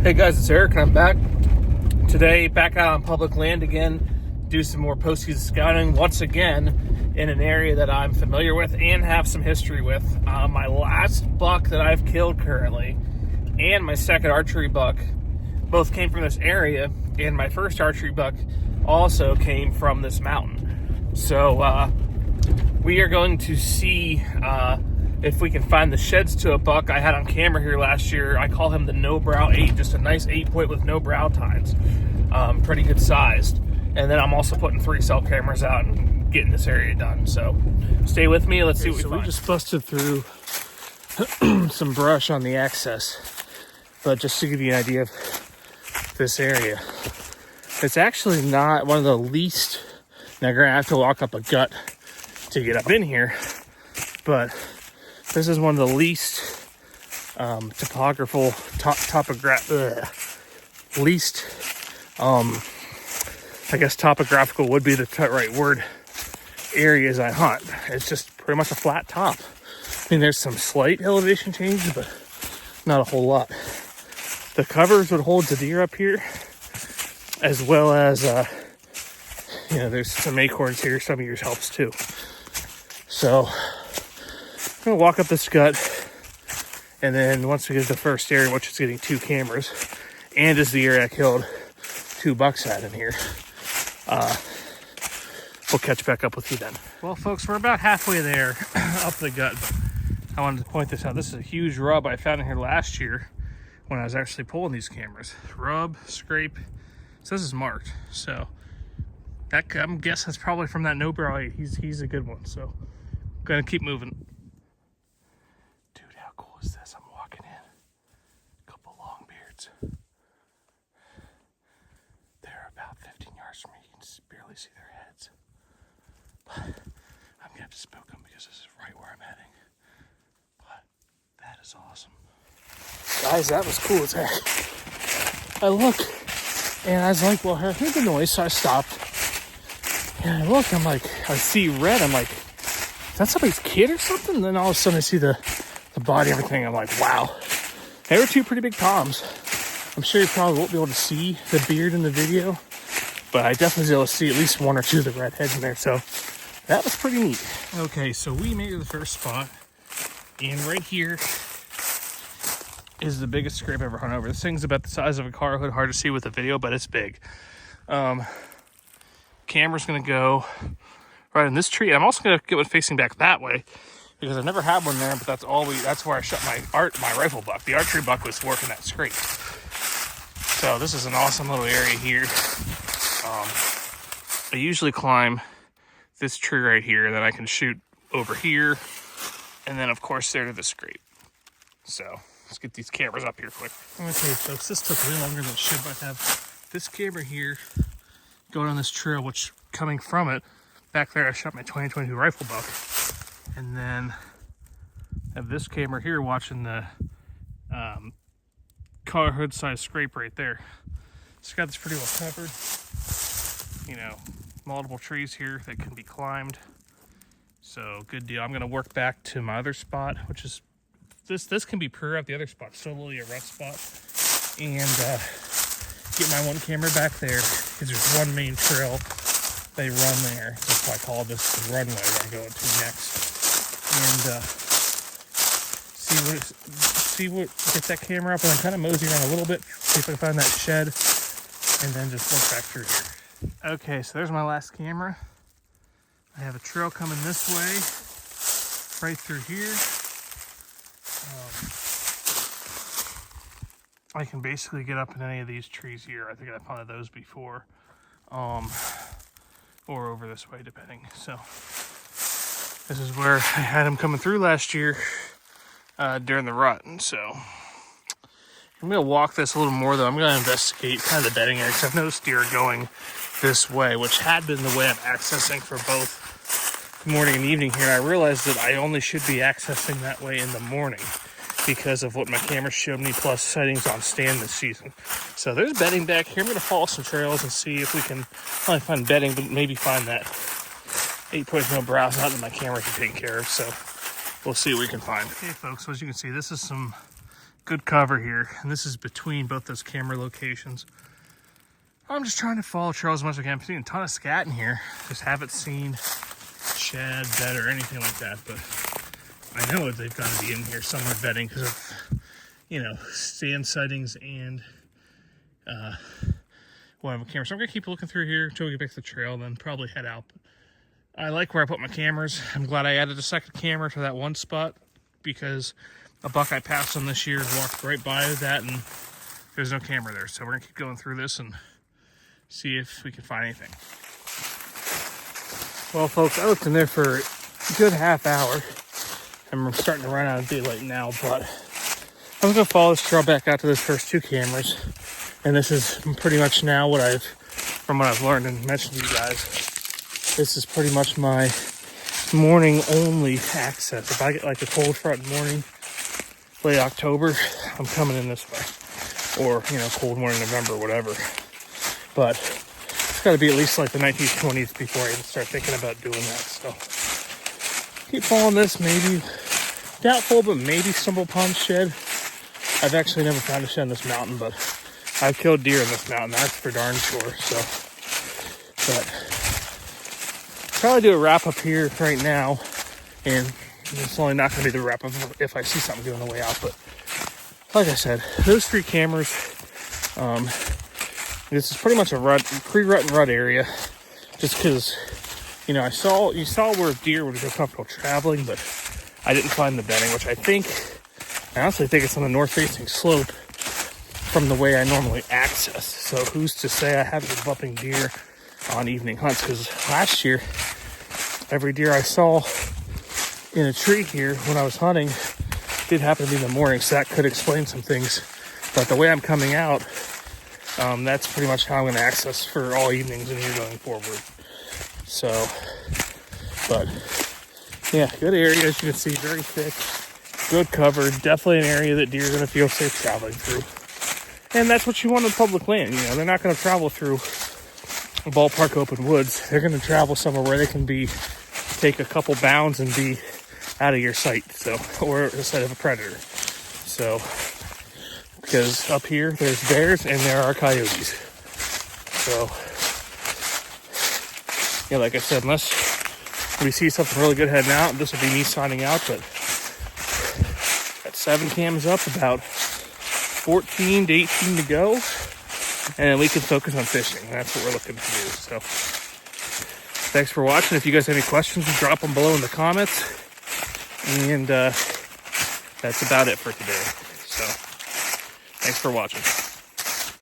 Hey guys, it's Eric and I'm back. Today, back out on public land again, do some more post-season scouting once again in an area that I'm familiar with and have some history with. My last buck that I've killed currently and my second archery buck both came from this area, and my first archery buck also came from this mountain. So we are going to see if we can find the sheds to a buck I had on camera here last year. I call him the No Brow 8, just a nice 8-point with no brow tines. Pretty good sized. And then I'm also putting 3 cell cameras out and getting this area done. So stay with me. Let's see what we find. We just busted through some brush on the access. But just to give you an idea of this area, it's actually not one of the least. Now, granted, I have to walk up a gut to get up in here, but this is one of the least topographical would be the right word, areas I hunt. It's just pretty much a flat top. I mean, there's some slight elevation changes, but not a whole lot. The covers would hold the deer up here, as well as, there's some acorns here. Some of yours helps too. So I'm going to walk up this gut, and then once we get to the first area, which is getting 2 cameras, and is the area I killed 2 bucks at in here, we'll catch back up with you then. Well, folks, we're about halfway there up the gut, but I wanted to point this out. This is a huge rub I found in here last year when I was actually pulling these cameras. Rub, scrape, so this is marked. So that, I'm guessing it's probably from that No Brow 8. He's a good one, so I'm going to keep moving. This? I'm walking in a couple long beards. They're about 15 yards from me. You can just barely see their heads. But I'm gonna have to spook them because this is right where I'm heading. But that is awesome. Guys, that was cool as heck. I look and I was like, well, I heard the noise, so I stopped. And I look, I'm like, I see red. I'm like, is that somebody's kid or something? And then all of a sudden I see the body, everything. I'm like, wow. They were 2 pretty big toms. I'm sure you probably won't be able to see the beard in the video, but I definitely was able to see at least 1 or 2 of the red heads in there. So that was pretty neat. Okay, so we made it to the first spot, and right here is the biggest scrape I've ever hunted over. This thing's about the size of a car hood, hard to see with the video, but it's big. Camera's gonna go right in this tree. I'm also gonna get one facing back that way, because I've never had one there, but that's where I shot my rifle buck. The archery buck was working that scrape. So this is an awesome little area here. I usually climb this tree right here, and then I can shoot over here, and then of course there to the scrape. So let's get these cameras up here quick. Okay, folks, this took way longer than it should, but I have this camera here going on this trail, which coming from it, back there I shot my 2022 rifle buck. And then I have this camera here watching the car hood size scrape right there. It's got this pretty well covered. Multiple trees here that can be climbed. So good deal. I'm going to work back to my other spot, which is this can be prairie. The other spot's solely a rut spot. And get my 1 camera back there, because there's 1 main trail they run there. That's why I call this the runway where I'm going to next. And get that camera up, and then kind of mosey around a little bit, see if I can find that shed, and then just work back through here. Okay, so there's my last camera. I have a trail coming this way, right through here. I can basically get up in any of these trees here. I think I've hunted those before, or over this way, depending. So this is where I had him coming through last year during the rut. And so I'm going to walk this a little more, though. I'm going to investigate kind of the bedding area, because I've noticed deer going this way, which had been the way I'm accessing for both morning and evening here. And I realized that I only should be accessing that way in the morning because of what my camera showed me, plus sightings on stand this season. So there's bedding back here. I'm going to follow some trails and see if we can not only find bedding, but maybe find that 8-point no browse, not that my camera can take care of. So we'll see what we can find. Okay, folks, so as you can see, this is some good cover here, and this is between both those camera locations. I'm just trying to follow trails as much as I can. I'm seeing a ton of scat in here. Just haven't seen shad, bed, or anything like that, but I know they've got to be in here somewhere bedding because of, you know, stand sightings and one of the cameras. So I'm gonna keep looking through here until we get back to the trail, then probably head out. But I like where I put my cameras. I'm glad I added a second camera to that one spot because a buck I passed on this year walked right by that and there's no camera there. So we're gonna keep going through this and see if we can find anything. Well, folks, I looked in there for a good half hour and we're starting to run out of daylight now, but I'm gonna follow this trail back out to those first two cameras. And this is pretty much now from what I've learned and mentioned to you guys, this is pretty much my morning only access. If I get like a cold front morning, late October, I'm coming in this way. Or, you know, cold morning November, whatever. But it's got to be at least like the 19th, 20th before I even start thinking about doing that. So keep following this, maybe doubtful, but maybe stumble upon shed. I've actually never found a shed in this mountain, but I've killed deer in this mountain, that's for darn sure. So, but probably do a wrap up here right now, and it's only not going to be the wrap up if I see something good on the way out. But like I said, those three cameras, this is pretty much a pre-rut and rut area, just because, you know, you saw where deer would feel comfortable traveling, but I didn't find the bedding, which I honestly think it's on the north-facing slope from the way I normally access. So who's to say I haven't been bumping deer on evening hunts? Because last year, every deer I saw in a tree here when I was hunting did happen to be in the morning, so that could explain some things. But the way I'm coming out, that's pretty much how I'm going to access for all evenings in here going forward. So, but yeah, good area, as you can see, very thick, good cover, definitely an area that deer are going to feel safe traveling through. And that's what you want on public land. You know, they're not going to travel through a ballpark open woods. They're going to travel somewhere where they can take a couple bounds and be out of your sight. So, or the sight of a predator. So, because up here there's bears and there are coyotes. So, yeah, like I said, unless we see something really good heading out, this will be me signing out. But got 7 cams up, about 14 to 18 to go, and then we can focus on fishing. That's what we're looking to do. So thanks for watching. If you guys have any questions, drop them below in the comments. And that's about it for today. So thanks for watching.